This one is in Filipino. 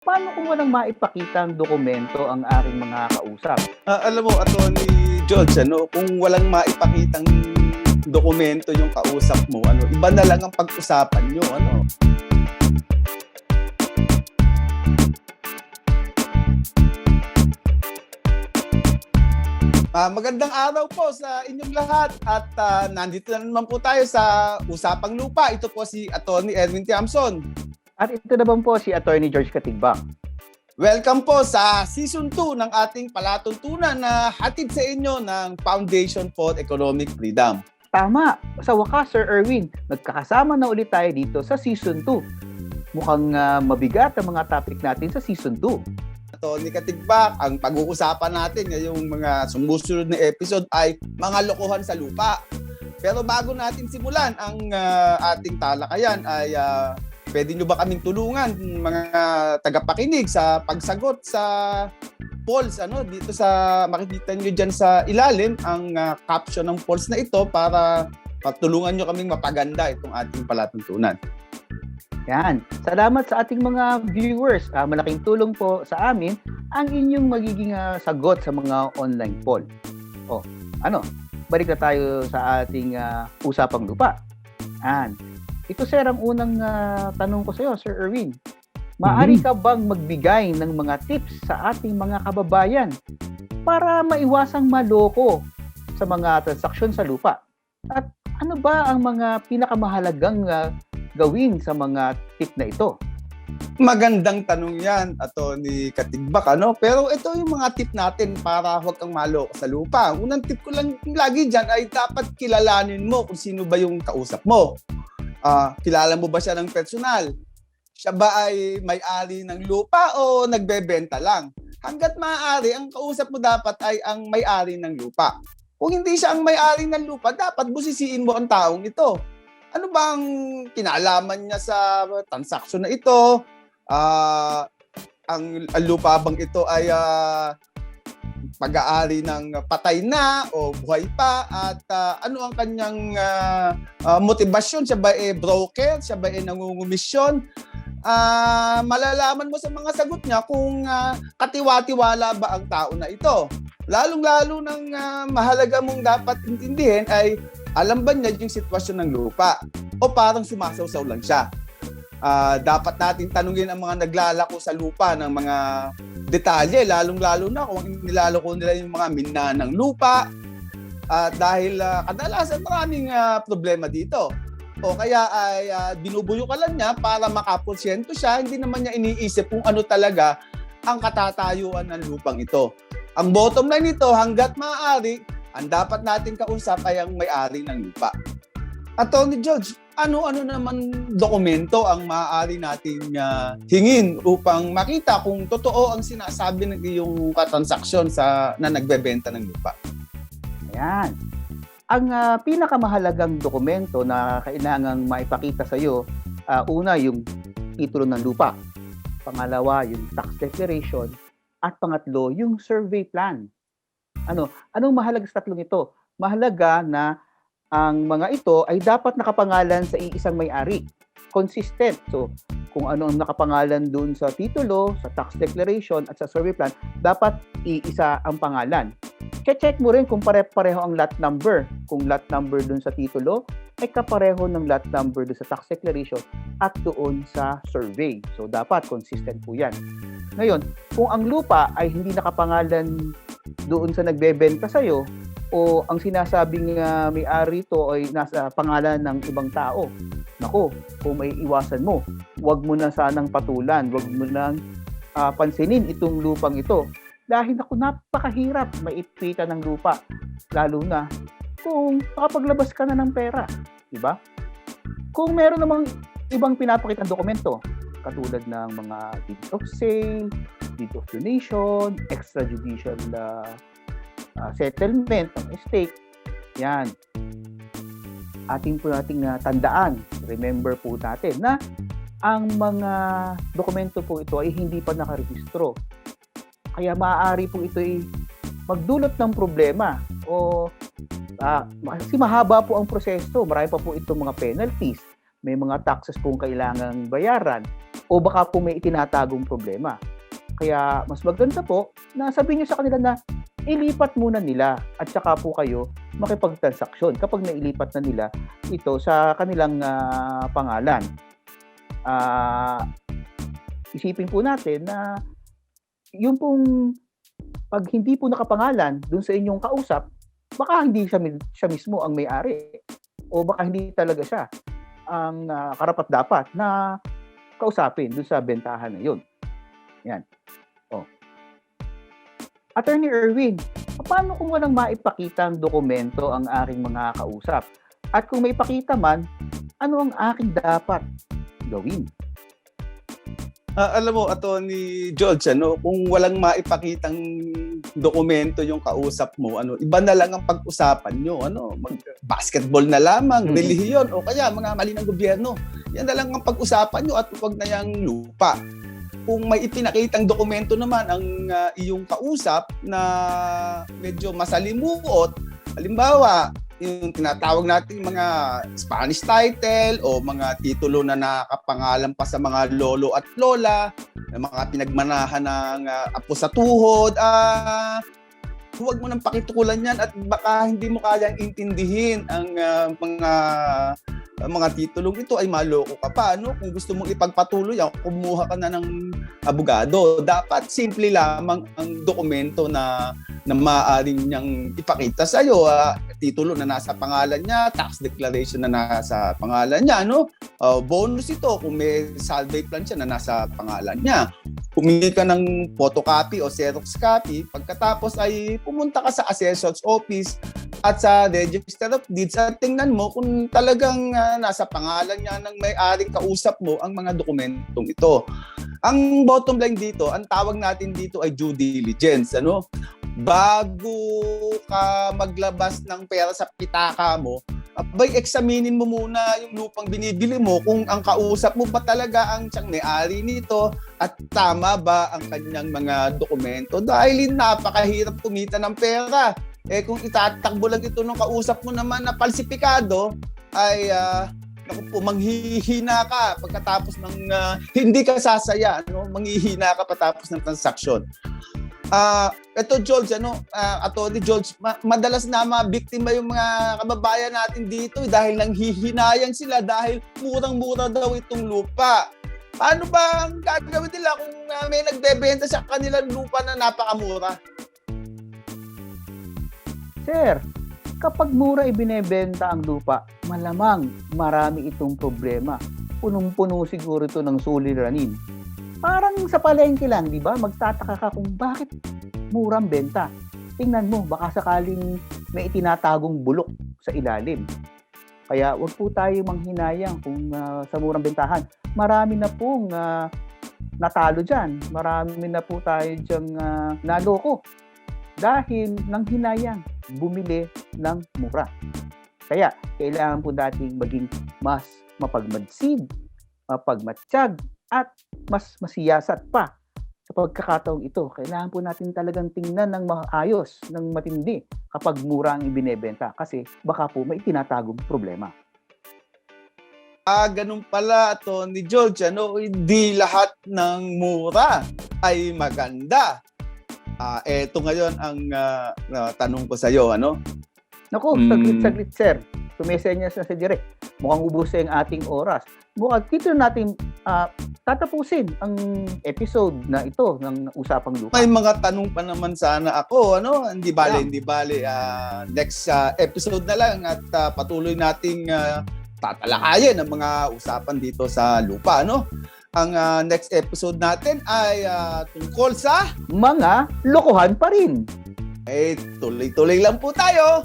Paano kung walang maipakitang dokumento ang aking mga kausap? Alam mo, Attorney George, kung walang maipakitang dokumento yung kausap mo, iba na lang ang pag-usapan nyo, Magandang araw po sa inyong lahat at nandito na naman po tayo sa Usapang Lupa. Ito po si Attorney Erwin Tiamson. At ito naman po si Attorney George Katigbang. Welcome po sa Season 2 ng ating palatuntunan na hatid sa inyo ng Foundation for Economic Freedom. Tama! Sa wakas, Sir Erwin, nagkakasama na ulit tayo dito sa Season 2. Mukhang mabigat ang mga topic natin sa Season 2. Tony Katigbak, ang pag-uusapan natin ngayong mga sumusunod na episode ay mga lokohan sa lupa. Pero bago natin simulan ang ating talakayan ay pwede nyo ba kaming tulungan mga tagapakinig sa pagsagot sa polls dito sa makikita nyo dyan sa ilalim ang caption ng polls na ito para patulungan nyo kaming mapaganda itong ating palatuntunan. Yan. Salamat sa ating mga viewers. Malaking tulong po sa amin ang inyong magiging sagot sa mga online poll. Balik na tayo sa ating usapang lupa. Ito sir ang unang tanong ko sa iyo, Sir Erwin. Maaari ka bang magbigay ng mga tips sa ating mga kababayan para maiwasang maloko sa mga transaksyon sa lupa? At ano ba ang mga pinakamahalagang gawin sa mga tip na ito? Magandang tanong yan, Atty. Katigbak, Pero ito yung mga tip natin para huwag kang maloko sa lupa. Unang tip ko lang lagi dyan ay dapat kilalanin mo kung sino ba yung kausap mo. Kilala mo ba siya ng personal? Siya ba ay may-ari ng lupa o nagbebenta lang? Hanggat maaari, ang kausap mo dapat ay ang may-ari ng lupa. Kung hindi siya ang may-ari ng lupa, dapat busisiin mo ang taong ito. Ano bang kinalaman niya sa transaksyon na ito? Ang lupa bang ito ay pag-aari ng patay na o buhay pa? At ano ang kanyang motibasyon? Siya ba broker? Siya ba nangungumisyon? Malalaman mo sa mga sagot niya kung katiwa-tiwala ba ang tao na ito. Lalong-lalo ng mahalaga mong dapat intindihin ay alam ba niya yung sitwasyon ng lupa o parang sumasawsaw lang siya? Dapat natin tanungin ang mga naglalako sa lupa ng mga detalye, lalong-lalo na kung nilalako nila yung mga minanang lupa dahil kadalasan maraming problema dito. O kaya ay binubuyo ka lang niya para makaporsyento siya, hindi naman niya iniisip kung ano talaga ang katatayuan ng lupang ito. Ang bottom line nito, hanggat maaari, ang dapat natin kausap ay ang may-ari ng lupa. Attorney George, ano-ano naman dokumento ang maaari natin hingin upang makita kung totoo ang sinasabi ng iyong katransaksyon na nagbebenta ng lupa? Ayan. Ang pinakamahalagang dokumento na kailangang maipakita sa iyo, una yung titulo ng lupa. Pangalawa, yung tax declaration. At pangatlo, yung survey plan. Anong mahalaga sa tatlong ito? Mahalaga na ang mga ito ay dapat nakapangalan sa iisang may-ari. Consistent. So, kung ano ang nakapangalan dun sa titulo, sa tax declaration at sa survey plan, dapat iisa ang pangalan. Check mo rin kung pare-pareho ang lot number. Kung lot number dun sa titulo, ay kapareho ng lot number dun sa tax declaration at doon sa survey. So, dapat consistent po yan. Ngayon, kung ang lupa ay hindi nakapangalan doon sa nagbebenta sa'yo o ang sinasabing may-ari to ay nasa pangalan ng ibang tao, naku, kung may iwasan mo, huwag mo na sanang patulan, huwag mo nang pansinin itong lupang ito. Dahil napakahirap maipita ng lupa, lalo na kung nakapaglabas ka na ng pera, di ba? Kung meron namang ibang pinapakitang dokumento, katulad ng mga deed of sale, deed of donation, extrajudicial settlement ng estate. Yan. Ating tandaan, remember po natin na ang mga dokumento po ito ay hindi pa nakarehistro. Kaya maaari po ito ay magdulot ng problema o kasi mahaba po ang proseso. Marami pa po itong mga penalties. May mga taxes pong kailangang bayaran. o baka po may itinatagong problema. Kaya mas maganda po na sabihin niyo sa kanila na ilipat muna nila at saka po kayo makipagtransaksyon kapag nailipat na nila ito sa kanilang pangalan. Isipin po natin na yung pong pag hindi po nakapangalan dun sa inyong kausap, baka hindi siya mismo ang may-ari o baka hindi talaga siya ang karapat-dapat na kausapin dun sa bentahan na yun. Yan. Attorney Erwin, paano kung walang maipakitang dokumento ang aking mga kausap? At kung may pakita man, ano ang aking dapat gawin? Alam mo, Atty. George, kung walang maipakitang dokumento yung kausap mo, iba na lang ang pag-usapan nyo, basketball na lamang, relihiyon, o kaya mga mali ng gobyerno. Yan na lang ang pag-usapan nyo at huwag na yung lupa. Kung may ipinakitang dokumento naman ang iyong kausap na medyo masalimuot, halimbawa, yung tinatawag natin mga Spanish title o mga titulo na nakapangalan pa sa mga lolo at lola, na mga pinagmanahan ng apo sa tuhod, huwag mo nang pakitukulan yan at baka hindi mo kayang intindihin ang mga titulong ito ay maloko ka pa. Kung gusto mong ipagpatuloy, kumuha ka na ng abogado. Dapat simple lamang ang dokumento na maaaring niyang ipakita sa iyo. Titulo na nasa pangalan niya, tax declaration na nasa pangalan niya. Bonus ito kung may salvay plan siya na nasa pangalan niya. Humingi ka ng photocopy o xerox copy. Pagkatapos ay pumunta ka sa assessor's office at sa register of deeds at tingnan mo kung talagang nasa pangalan niya ng may-aring kausap mo ang mga dokumentong ito. Ang bottom line dito, ang tawag natin dito ay due diligence. Bago ka maglabas ng pera sa pitaka mo, examinin mo muna yung lupang binibili mo kung ang kausap mo ba talaga ang siyang may-ari nito at tama ba ang kanyang mga dokumento. Dahil napakahirap kumita ng pera. Kung itatakbo lang ito ng kausap mo naman na palsipikado, ay manghihina ka pagkatapos ng hindi ka sasaya, manghihina ka patapos ng transaksyon. Ito George, Atty. George, madalas na mabiktima yung mga kababayan natin dito dahil nanghihinayang sila dahil murang-mura daw itong lupa. Paano ba ang gagawin nila kung may nagbebenta sa kanilang lupa na napakamura? Sir, kapag mura ibinebenta ang lupa, malamang marami itong problema. Punong-puno siguro ito ng suliranin. Parang sa palengke lang, di ba? Magtataka ka kung bakit murang benta. Tingnan mo, baka sakaling may itinatagong bulok sa ilalim. Kaya huwag po tayo manghinayang kung sa murang bentahan. Marami na pong natalo dyan. Marami na po tayo dyang naloko. Dahil nang hinayang, bumili ng mura. Kaya kailangan po dating maging mas mapagmadsid, mapagmatsyag, at mas masiyasat pa sa pagkakataong ito. Kailangan po natin talagang tingnan ng maayos, ng matindi kapag mura ang ibinebenta kasi baka po may tinatagong problema. Ganun pala ito ni George, hindi lahat ng mura ay maganda. Eto ngayon ang tanong ko sa iyo, Naku, saglit sir. Sumesenyas na si Direk. Mukhang ubos yung ating oras. Mukhang dito natin tatapusin ang episode na ito ng Usapang Lupa. May mga tanong pa naman sana ako, Hindi bale. Next episode na lang at patuloy nating tatalakayin ang mga usapan dito sa lupa, Ang next episode natin ay tungkol sa mga lokohan pa rin. tuloy-tuloy lang po tayo.